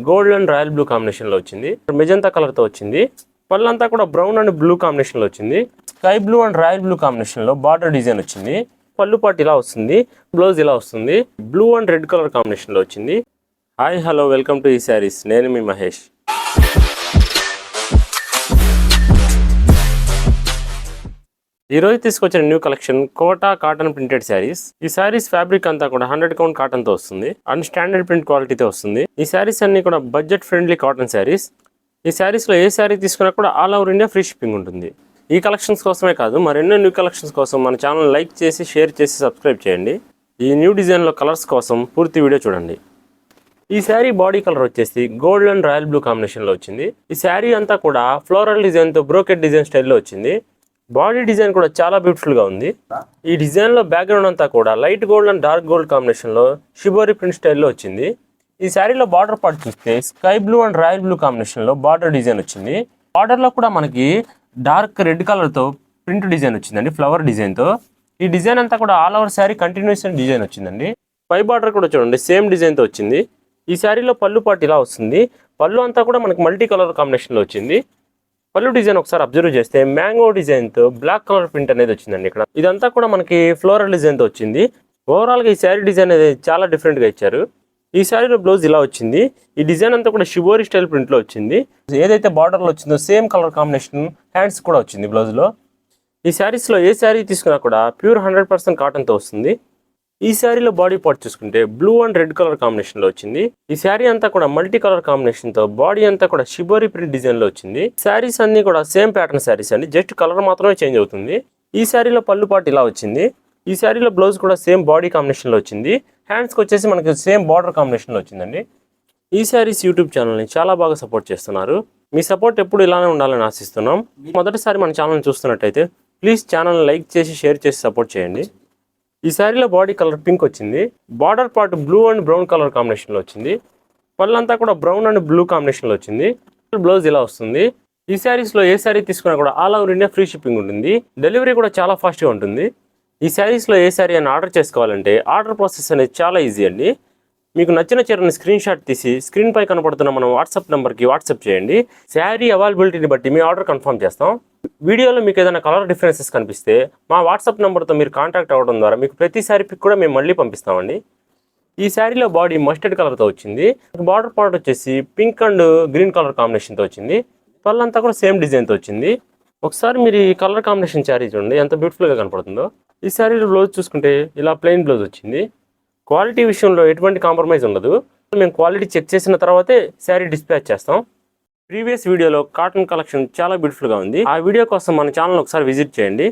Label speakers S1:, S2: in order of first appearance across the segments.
S1: Gold and royal blue combination లో వచ్చింది. Magenta colour తో వచ్చింది. పళ్ళంతా కూడా బ్రౌన్ అండ్ బ్లూ కాంబినేషన్ లో వచ్చింది. Sky blue and royal blue combination లో బార్డర్ డిజైన్ వచ్చింది. పళ్ళు పాటు ఇలా వస్తుంది, బ్లౌజ్ ఇలా వస్తుంది. Blue and red colour combination లో వచ్చింది. హాయ్ హలో వెల్కమ్ టు ఈ శారీస్. నేను మీ మహేష్. ఈరోజు తీసుకొచ్చిన new collection Kota cotton printed saris. ఈ శారీస్ ఫ్యాబ్రిక్ అంతా కూడా 100 కౌంట్ కాటన్ తో వస్తుంది అండ్ స్టాండర్డ్ ప్రింట్ క్వాలిటీతో వస్తుంది. ఈ శారీస్ అన్ని కూడా బడ్జెట్ ఫ్రెండ్లీ కాటన్ శారీస్. ఈ శారీస్ లో ఏ శారీ తీసుకున్నా కూడా all over India free shipping ఉంటుంది. ఈ కలెక్షన్స్ కోసమే కాదు మరెన్నో న్యూ కలెక్షన్స్ కోసం మన ఛానల్ లైక్ చేసి షేర్ చేసి సబ్స్క్రైబ్ చేయండి. ఈ న్యూ డిజైన్ లో కలర్స్ కోసం పూర్తి వీడియో చూడండి. ఈ శారీ బాడీ కలర్ వచ్చేసి gold and royal blue combination లో వచ్చింది. ఈ శారీ అంతా కూడా ఫ్లోరల్ డిజైన్ తో బ్రోకెట్ డిజైన్ స్టైల్లో వచ్చింది. బాడీ డిజైన్ కూడా చాలా బ్యూటిఫుల్ గా ఉంది. ఈ డిజైన్ లో బ్యాక్గ్రౌండ్ అంతా కూడా light gold and dark gold combination లో షిబోరి ప్రింట్ స్టైల్లో వచ్చింది. ఈ శారీలో బార్డర్ పార్ట్ చూస్తే sky blue and royal blue combination లో బార్డర్ డిజైన్ వచ్చింది. బార్డర్ లో కూడా మనకి డార్క్ రెడ్ కలర్ తో ప్రింట్ డిజైన్ వచ్చిందండి, ఫ్లవర్ డిజైన్ తో. ఈ డిజైన్ అంతా కూడా all over sari continuation design వచ్చిందండి. పై బార్డర్ కూడా చూడండి సేమ్ డిజైన్ తో వచ్చింది. ఈ శారీలో పళ్ళు పార్ట్ ఇలా వస్తుంది. పళ్ళు అంతా కూడా మనకి మల్టీ కలర్ కాంబినేషన్ లో వచ్చింది. పళ్ళు డిజైన్ ఒకసారి అబ్జర్వ్ చేస్తే మ్యాంగో డిజైన్ తో బ్లాక్ కలర్ ప్రింట్ అనేది వచ్చిందండి. ఇక్కడ ఇదంతా కూడా మనకి ఫ్లోరల్ డిజైన్ తో వచ్చింది. ఓవరాల్ గా ఈ శారీ డిజైన్ అనేది చాలా డిఫరెంట్ గా ఇచ్చారు. ఈ శారీలో బ్లౌజ్ ఇలా వచ్చింది. ఈ డిజైన్ అంతా కూడా షిబోరి స్టైల్ ప్రింట్ లో వచ్చింది. ఏదైతే బార్డర్ లో వచ్చిందో సేమ్ కలర్ కాంబినేషన్ హ్యాండ్స్ కూడా వచ్చింది బ్లౌజ్ లో. ఈ శారీస్ లో ఏ శారీ తీసుకున్నా కూడా ప్యూర్ 100% కాటన్ తో వస్తుంది. ఈ శారీలో బాడీ పార్ట్ చూసుకుంటే blue and red colour combination లో వచ్చింది. ఈ శారీ అంతా కూడా మల్టీ కలర్ కాంబినేషన్ తో బాడీ అంతా కూడా షిబోరి ప్రింట్ డిజైన్ లో వచ్చింది. శారీస్ అన్ని కూడా సేమ్ ప్యాటర్న్ శారీస్ అండి, జస్ట్ కలర్ మాత్రమే చేంజ్ అవుతుంది. ఈ శారీలో పళ్ళు పార్ట్ ఇలా వచ్చింది. ఈ శారీలో బ్లౌజ్ కూడా సేమ్ బాడీ కాంబినేషన్ లో వచ్చింది. హ్యాండ్స్కి వచ్చేసి మనకి సేమ్ బార్డర్ కాంబినేషన్ లో వచ్చిందండి. ఈ శారీస్ యూట్యూబ్ ఛానల్ని చాలా బాగా సపోర్ట్ చేస్తున్నారు. మీ సపోర్ట్ ఎప్పుడు ఇలానే ఉండాలని ఆశిస్తున్నాం. మొదటిసారి మన ఛానల్ చూస్తున్నట్టయితే ప్లీజ్ ఛానల్ లైక్ చేసి షేర్ చేసి సపోర్ట్ చేయండి. ఈ శారీలో బాడీ కలర్ పింక్ వచ్చింది. Border part blue and brown colour combination లో వచ్చింది. పళ్ళంతా కూడా బ్రౌన్ అండ్ బ్లూ కాంబినేషన్ లో వచ్చింది. బ్లౌజ్ ఇలా వస్తుంది. ఈ శారీస్ లో ఏ శారీ తీసుకున్నా కూడా all over India free shipping ఉంటుంది. డెలివరీ కూడా చాలా ఫాస్ట్ గా ఉంటుంది. ఈ శారీస్ లో ఏ శారీ అని ఆర్డర్ చేసుకోవాలంటే ఆర్డర్ ప్రాసెస్ అనేది చాలా ఈజీ అండి. మీకు నచ్చిన చీరని స్క్రీన్ షాట్ తీసి స్క్రీన్ పై కనపడుతున్న మన వాట్సాప్ నెంబర్కి వాట్సాప్ చేయండి. శారీ అవైలబిలిటీని బట్టి మీ ఆర్డర్ కన్ఫర్మ్ చేస్తాం. వీడియోలో మీకు ఏదైనా కలర్ డిఫరెన్సెస్ కనిపిస్తే మా వాట్సాప్ నెంబర్తో మీరు కాంటాక్ట్ అవ్వడం ద్వారా మీకు ప్రతి శారీ పిక్ కూడా మేము మళ్ళీ పంపిస్తామండి. ఈ శారీలో బాడీ మస్టర్డ్ కలర్తో వచ్చింది. బార్డర్ పార్ట్ వచ్చేసి పింక్ అండ్ గ్రీన్ కలర్ కాంబినేషన్తో వచ్చింది. పళ్ళంతా కూడా సేమ్ డిజైన్తో వచ్చింది. ఒకసారి మీరు ఈ కలర్ కాంబినేషన్ శారీ చూడండి ఎంత బ్యూటిఫుల్గా కనపడుతుందో. ఈ శారీలో బ్లౌజ్ చూసుకుంటే ఇలా ప్లెయిన్ బ్లౌజ్ వచ్చింది. క్వాలిటీ విషయంలో ఎటువంటి కాంప్రమైజ్ ఉండదు. మేము క్వాలిటీ చెక్ చేసిన తర్వాతే శారీ డిస్పాచ్ చేస్తాం. ప్రీవియస్ వీడియోలో కాటన్ కలెక్షన్ చాలా బ్యూటిఫుల్గా ఉంది. ఆ వీడియో కోసం మన ఛానల్ ఒకసారి విజిట్ చేయండి.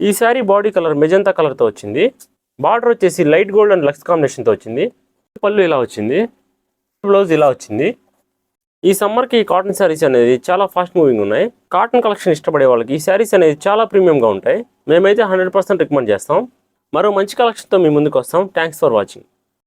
S1: ఈ శారీ బాడీ కలర్ మెజంతా కలర్తో వచ్చింది. బార్డర్ వచ్చేసి లైట్ గోల్డ్ అండ్ లక్స్ కాంబినేషన్తో వచ్చింది. పళ్ళు ఇలా వచ్చింది. బ్లౌజ్ ఇలా వచ్చింది. ఈ సమ్మర్కి కాటన్ శారీస్ అనేది చాలా ఫాస్ట్ మూవింగ్ ఉన్నాయి. కాటన్ కలెక్షన్ ఇష్టపడే వాళ్ళకి ఈ శారీస్ అనేది చాలా ప్రీమియంగా ఉంటాయి. మేమైతే 100% రికమెండ్ చేస్తాం. మరో మంచి కలెక్షన్తో మీ ముందుకు వస్తాం. Thanks for watching.